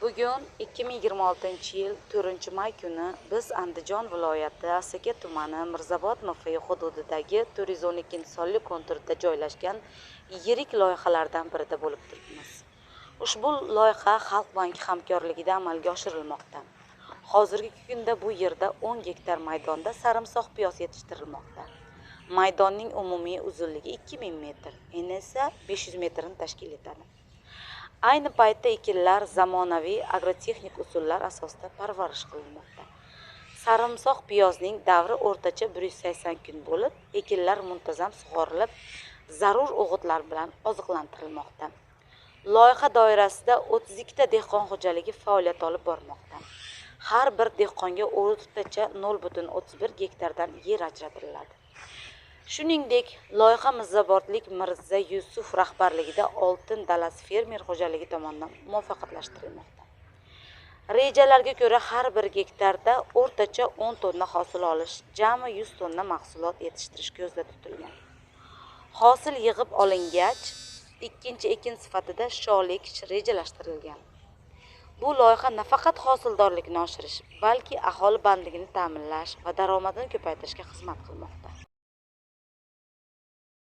Bugun 2026-yil 4-may kuni biz Andijon viloyati Asaka tumani Mirzobod MFI hududidagi 412 sonli konturda joylashgan yirik loyihalardan birida bo'lib turibmiz. Ushbu loyiha Xalq banki hamkorligida amalga oshirilmoqda. Hozirgi kunda bu yerda 10 gektar maydonda sarimsoq piyoz yetishtirilmoqda. Maydonning umumiy uzunligi 2000 metr, eni esa 500 metrni tashkil etadi. Ayni paytda ekinlar zamonaviy agrotexnik usullar asosida parvarish qilinmoqda. Sarimsoq piyozning davri o'rtacha 180 kun bo'lib, ekinlar muntazam sug'orilib, zarur o'g'itlar bilan oziqlantirilmoqda. Loyiha doirasida 32 ta dehqon xo'jaligi faoliyat olib bormoqda. Har bir dehqonga o'rtacha 0,31 gektardan yer ajratiladi. Shuningdek, loyiha Mirzobodlik Mirza Yusuf rahbarligida Oltin dalasi fermer xo'jaligi tomonidan muvaffaqiyatlashtirilmoqda. Rejalarga ko'ra har bir gektarda o'rtacha 10 tonna hosil olish, jami 100 tonna mahsulot yetishtirish ko'zda tutilgan. Hosil yig'ib olingach, ikkinchi ekin sifatida sholi ekish rejalashtirilgan. Bu loyiha nafaqat hosildorlikni oshirish, balki aholi bandligini ta'minlash va daromadini ko'paytirishga xizmat qilmoqda.